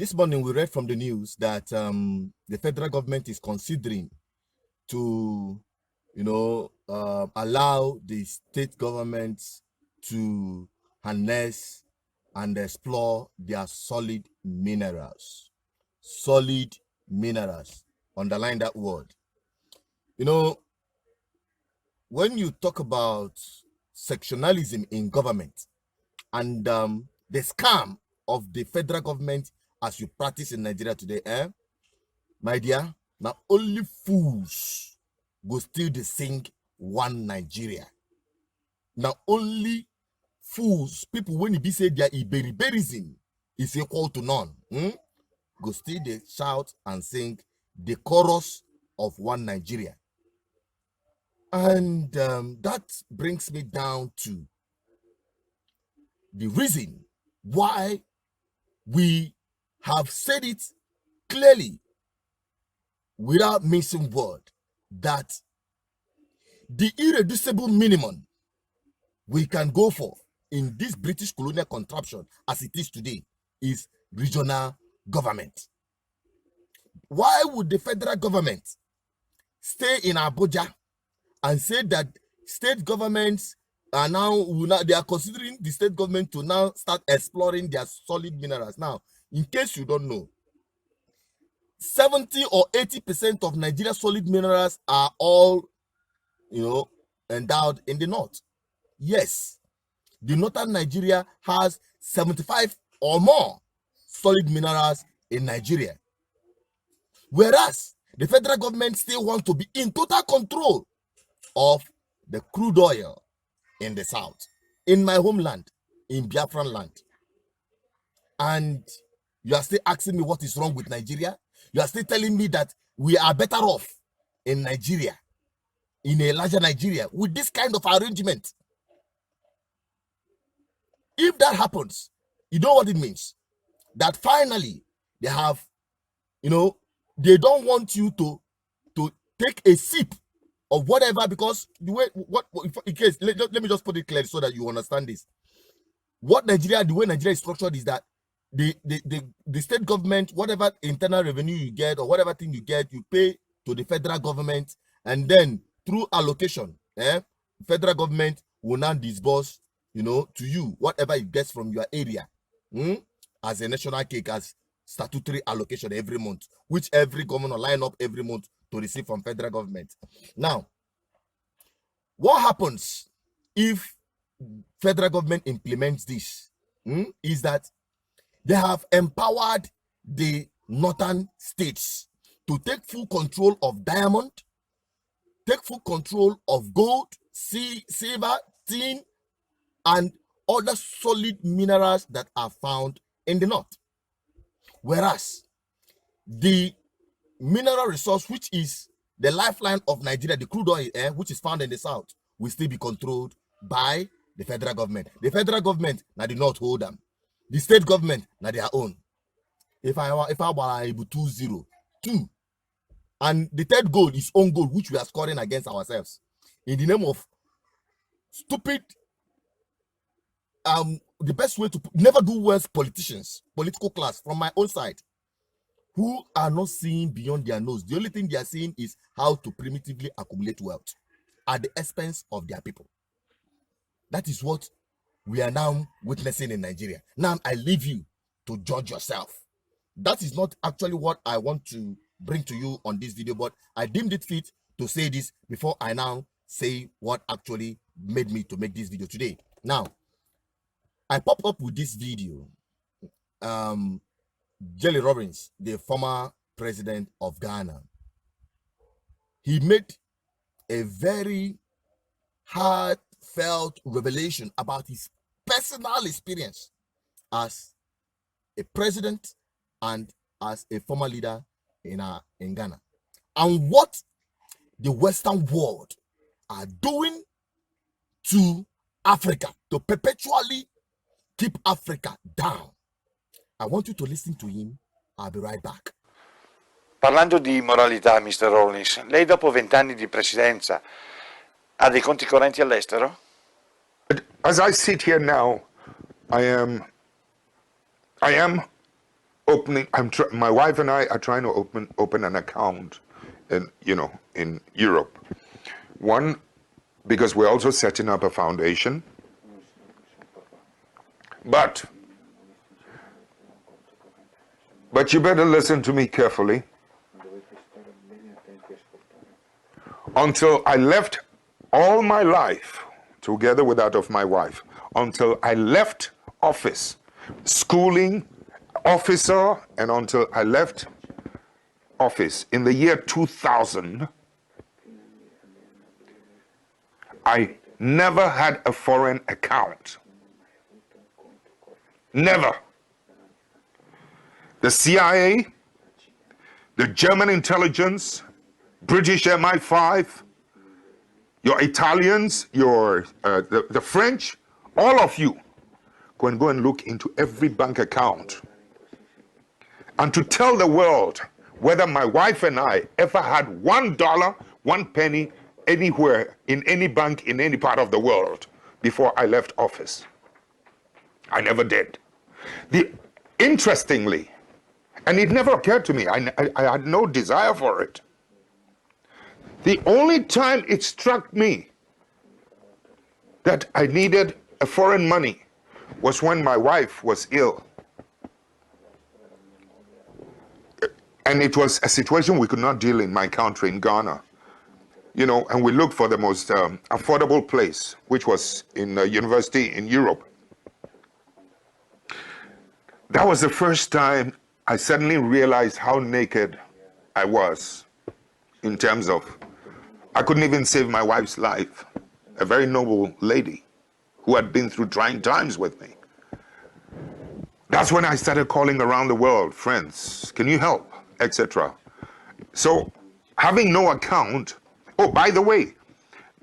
This morning we read from the news that the federal government is considering to, allow the state governments to harness and explore their solid minerals. Solid minerals. Underline that word. When you talk about sectionalism in government and the scam of the federal government as you practice in Nigeria today, my dear, now only fools go still the sing one Nigeria. Now only fools, people when it be say their Iberiberism is equal to none, go still they shout and sing the chorus of one Nigeria. And that brings me down to the reason why we have said it clearly without missing word that the irreducible minimum we can go for in this British colonial contraption as it is today is regional government. Why would the federal government stay in Abuja and say that state governments are they are considering the state government to now start exploring their solid minerals? Now, in case you don't know, 70 or 80% of Nigeria's solid minerals are all, endowed in the north. Yes, the northern Nigeria has 75 or more solid minerals in Nigeria. Whereas the federal government still wants to be in total control of the crude oil in the south, in my homeland, in Biafran land. And you are still asking me what is wrong with Nigeria? You are still telling me that we are better off in Nigeria, in a larger Nigeria, with this kind of arrangement. If that happens, you know what it means? That finally they have, they don't want you to take a sip of whatever, because the way in case let me just put it clearly so that you understand this. The way Nigeria is structured is that the state government, whatever internal revenue you get or whatever thing you get, you pay to the federal government, and then through allocation, federal government will now disburse, to you whatever it gets from your area, as a national cake, as statutory allocation every month, which every governor line up every month to receive from federal government. Now, what happens if federal government implements this? Is that they have empowered the northern states to take full control of diamond, take full control of gold, silver, tin, and other solid minerals that are found in the north. Whereas the mineral resource, which is the lifeline of Nigeria, the crude oil, which is found in the south, will still be controlled by the federal government. The federal government, now the north hold them. The state government, now their own. If I were able 2-0, and the third goal is own goal, which we are scoring against ourselves in the name of stupid. The best way to never do worse politicians, political class from my own side, who are not seeing beyond their nose. The only thing they are seeing is how to primitively accumulate wealth at the expense of their people. That is what we are now witnessing in Nigeria. Now I leave you to judge yourself. That is not actually what I want to bring to you on this video, but I deemed it fit to say this before I now say what actually made me to make this video today. Now, I popped up with this video. Jelly Rawlings, the former president of Ghana, he made a very heartfelt revelation about his personal experience as a president and as a former leader in Ghana, and what the Western world are doing to Africa to perpetually keep Africa down. I want you to listen to him. I'll be right back. Parlando di moralità, Mr. Rawlings, lei dopo 20 anni di presidenza ha dei conti correnti all'estero? As I sit here now, I am opening. My wife and I are trying to open an account, in Europe. One, because we're also setting up a foundation. But you better listen to me carefully. Until I left all my life, together with that of my wife, until I left office, schooling, officer, and until I left office in the year 2000, I never had a foreign account. Never. The CIA, the German intelligence, British MI5, your Italians, the French, all of you go and look into every bank account and to tell the world whether my wife and I ever had $1, 1 penny anywhere in any bank in any part of the world before I left office. I never did. Interestingly, and it never occurred to me, I had no desire for it. The only time it struck me that I needed a foreign money was when my wife was ill. And it was a situation we could not deal in my country, in Ghana. And we looked for the most affordable place, which was in a university in Europe. That was the first time I suddenly realized how naked I was in terms of, I couldn't even save my wife's life, a very noble lady who had been through trying times with me. That's when I started calling around the world, friends, can you help, etc. So having no account, oh, by the way,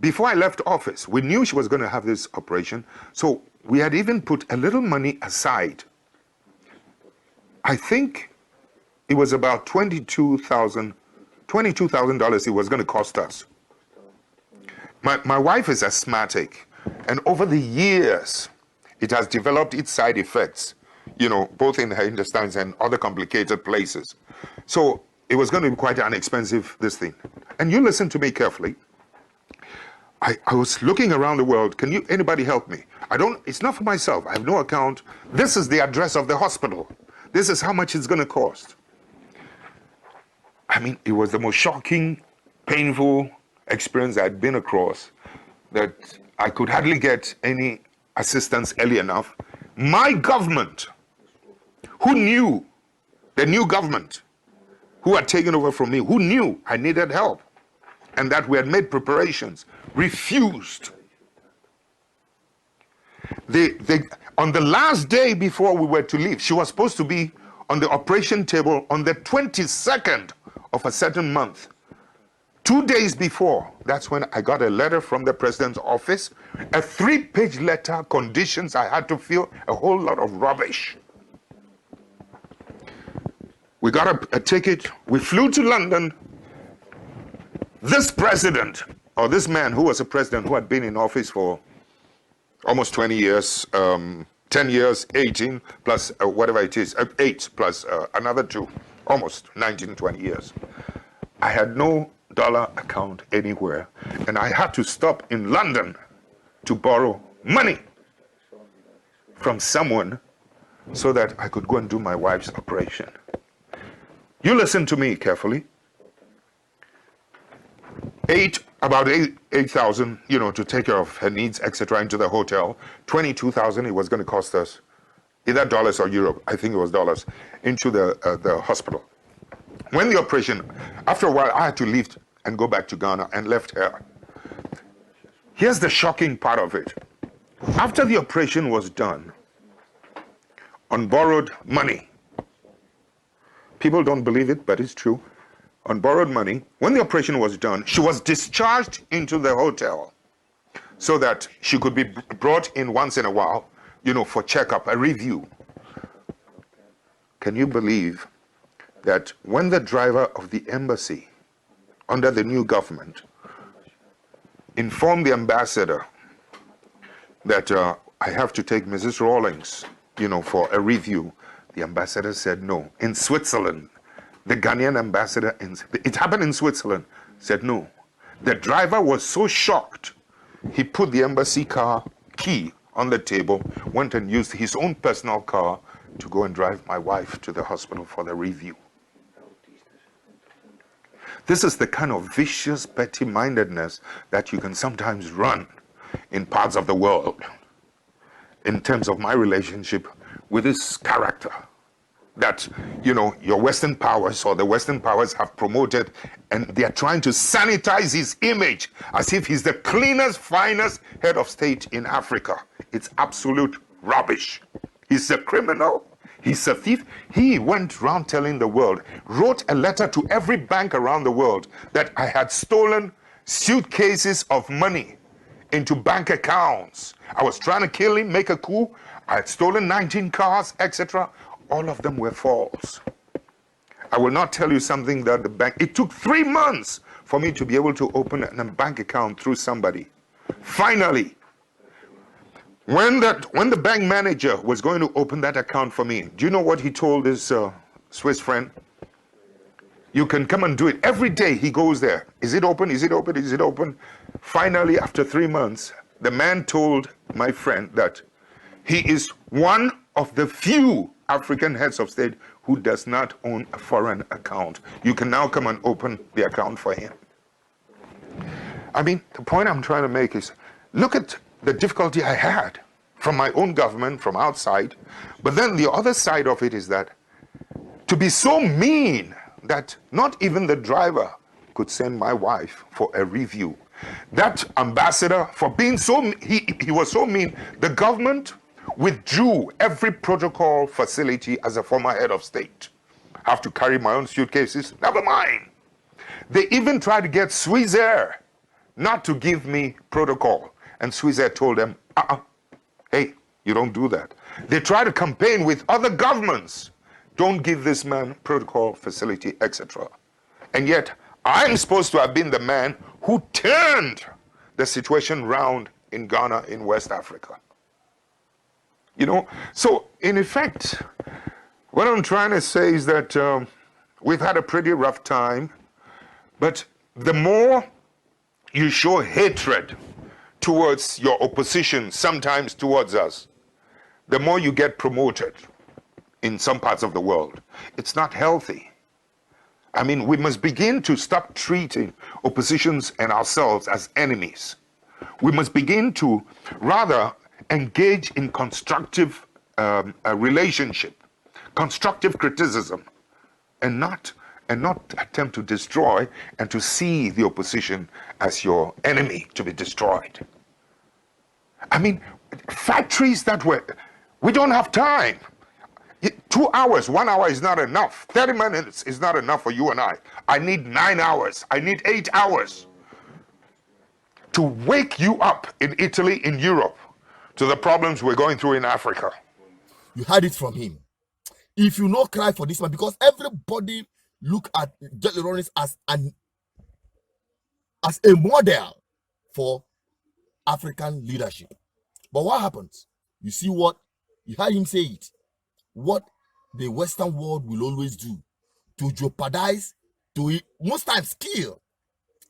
before I left office, we knew she was going to have this operation, so we had even put a little money aside. I think it was about $22,000 it was going to cost us. My wife is asthmatic, and over the years, it has developed its side effects, both in her intestines and other complicated places. So it was going to be quite an expensive, this thing. And you listen to me carefully. I was looking around the world, anybody help me? It's not for myself, I have no account. This is the address of the hospital. This is how much it's going to cost. I mean, it was the most shocking, painful experience I'd been across, that I could hardly get any assistance early enough. My government, who knew, the new government, who had taken over from me, who knew I needed help, and that we had made preparations, refused. On the last day before we were to leave, she was supposed to be on the operation table on the 22nd of a certain month. 2 days before, that's when I got a letter from the president's office, a 3-page letter, conditions I had to fill, a whole lot of rubbish. We got a ticket, we flew to London. This president, or this man who was a president who had been in office for almost 20 years, 10 years, 18, plus whatever it is, 8 plus another 2, almost 19, 20 years. I had no dollar account anywhere, and I had to stop in London to borrow money from someone so that I could go and do my wife's operation. You listen to me carefully. About 8,000, to take care of her needs, etc., into the hotel. 22,000 it was going to cost us, either dollars or euro. I think it was dollars, into the hospital. When the operation, after a while, I had to leave and go back to Ghana and left her. Here's the shocking part of it. After the operation was done, on borrowed money, people don't believe it, but it's true. On borrowed money, when the operation was done, she was discharged into the hotel so that she could be brought in once in a while, for checkup, a review. Can you believe that when the driver of the embassy under the new government informed the ambassador that I have to take Mrs. Rawlings, for a review, The ambassador said no. In Switzerland, the Ghanaian ambassador, it happened in Switzerland, said no. The driver was so shocked, he put the embassy car key on the table, went and used his own personal car to go and drive my wife to the hospital for the review. This is the kind of vicious petty-mindedness that you can sometimes run in parts of the world in terms of my relationship with this character that, you know, your Western powers or the Western powers have promoted, and they are trying to sanitize his image as if he's the cleanest, finest head of state in Africa. It's absolute rubbish. He's a criminal. He's a thief. He went around telling the world, wrote a letter to every bank around the world that I had stolen suitcases of money into bank accounts. I was trying to kill him, make a coup. I had stolen 19 cars, etc. All of them were false. I will not tell you something that the bank, it took 3 months for me to be able to open a bank account through somebody. Finally, when the bank manager was going to open that account for me, do you know what he told his Swiss friend? You can come and do it. Every day he goes there. Is it open? Is it open? Is it open? Finally, after 3 months, the man told my friend that he is one of the few African heads of state who does not own a foreign account. You can now come and open the account for him. I mean, the point I'm trying to make is, look at the difficulty I had from my own government, from outside. But then the other side of it is that to be so mean that not even the driver could send my wife for a review. That ambassador, for being so, he was so mean, the government withdrew every protocol facility as a former head of state. I have to carry my own suitcases, never mind. They even tried to get Swissair not to give me protocol. And Swissair told them, hey, you don't do that. They tried to campaign with other governments. Don't give this man protocol facility, etc. And yet, I'm supposed to have been the man who turned the situation round in Ghana, in West Africa. You know, so in effect, what I'm trying to say is that we've had a pretty rough time, but the more you show hatred towards your opposition, sometimes towards us, the more you get promoted in some parts of the world. It's not healthy. I mean, we must begin to stop treating oppositions and ourselves as enemies. We must begin to rather engage in constructive relationship, constructive criticism, and not attempt to destroy and to see the opposition as your enemy to be destroyed. I mean, factories that were, we don't have time. 2 hours, 1 hour is not enough. 30 minutes is not enough for you and I. I need 9 hours. I need 8 hours to wake you up in Italy, in Europe, to the problems we're going through in Africa. You heard it from him. If you not cry for this man, because everybody look at Judge Rawlings as a model for African leadership. But what happens? You see what? You heard him say it. What the Western world will always do to jeopardize, to most times kill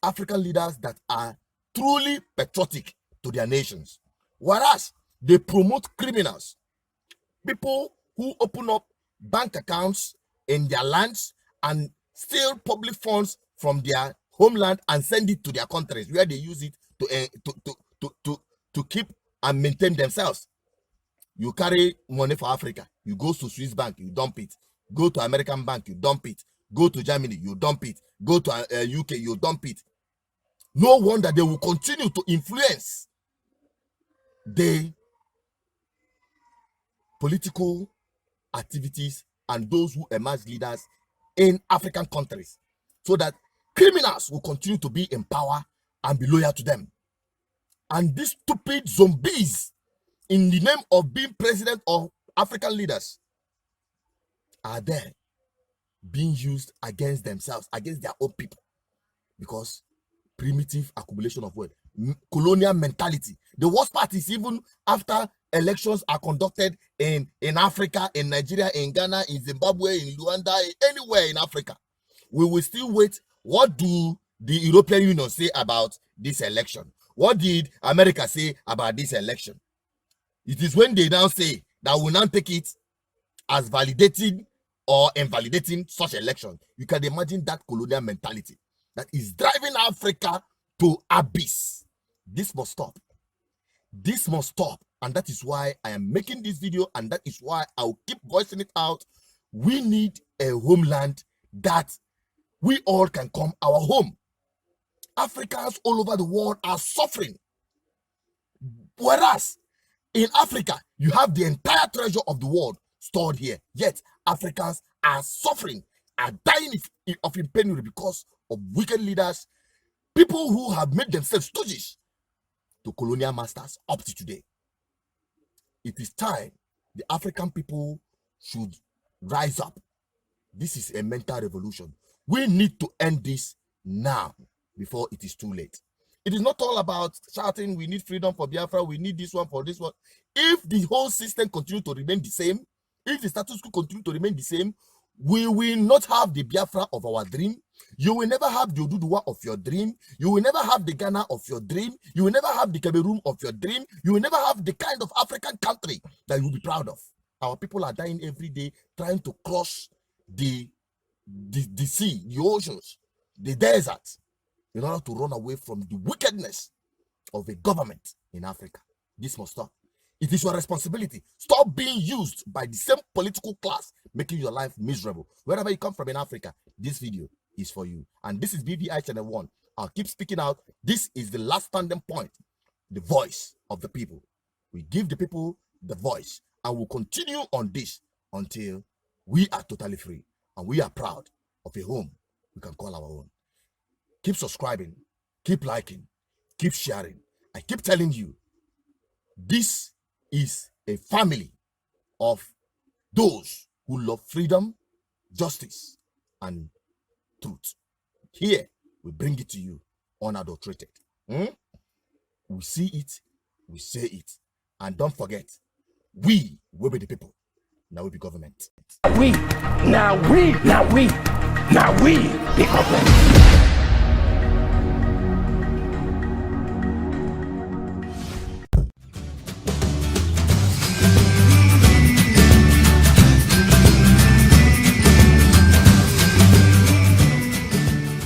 African leaders that are truly patriotic to their nations. Whereas they promote criminals, people who open up bank accounts in their lands and steal public funds from their homeland and send it to their countries where they use it to keep and maintain themselves. You carry money for Africa, you go to Swiss bank, you dump it. Go to American bank, you dump it. Go to Germany, you dump it. Go to UK, you dump it. No wonder they will continue to influence the political activities and those who emerge leaders in African countries, so that criminals will continue to be in power and be loyal to them. And these stupid zombies, in the name of being president of African leaders, are there being used against themselves, against their own people, because primitive accumulation of wealth, colonial mentality. The worst part is even after elections are conducted in Africa, in Nigeria, in Ghana, in Zimbabwe, in Rwanda, anywhere in Africa, we will still wait. What do the European Union say about this election? What did America say about this election? It is when they now say that we will now take it as validating or invalidating such election. You can imagine that colonial mentality that is driving Africa to abyss. This must stop. This must stop. And that is why I am making this video, and that is why I'll keep voicing it out. We need a homeland that we all can call our home. Africans all over the world are suffering. Whereas in Africa, you have the entire treasure of the world stored here. Yet Africans are suffering, are dying of impunity because of wicked leaders, people who have made themselves stooges to colonial masters up to today. It is time the African people should rise up. This is a mental revolution. We need to end this now before it is too late. It is not all about shouting, we need freedom for Biafra, we need this one for this one. If the whole system continues to remain the same, if the status quo continues to remain the same, we will not have the Biafra of our dream. You will never have the Oduduwa of your dream. You will never have the Ghana of your dream. You will never have the Cameroon of your dream. You will never have the kind of African country that you will be proud of. Our people are dying every day trying to cross the sea, the oceans, the deserts, in order to run away from the wickedness of a government in Africa. This must stop. It is your responsibility. Stop being used by the same political class, making your life miserable. Wherever you come from in Africa, this video is for you. And this is BVI Channel 1. I'll keep speaking out. This is the last standing point, the voice of the people. We give the people the voice, and we'll continue on this until we are totally free and we are proud of a home we can call our own. Keep subscribing, keep liking, keep sharing. I keep telling you, this is a family of those who love freedom, justice, and truth. Here, we bring it to you unadulterated. We see it, we say it. And don't forget, we will be the people. Now we be government. Now we be government.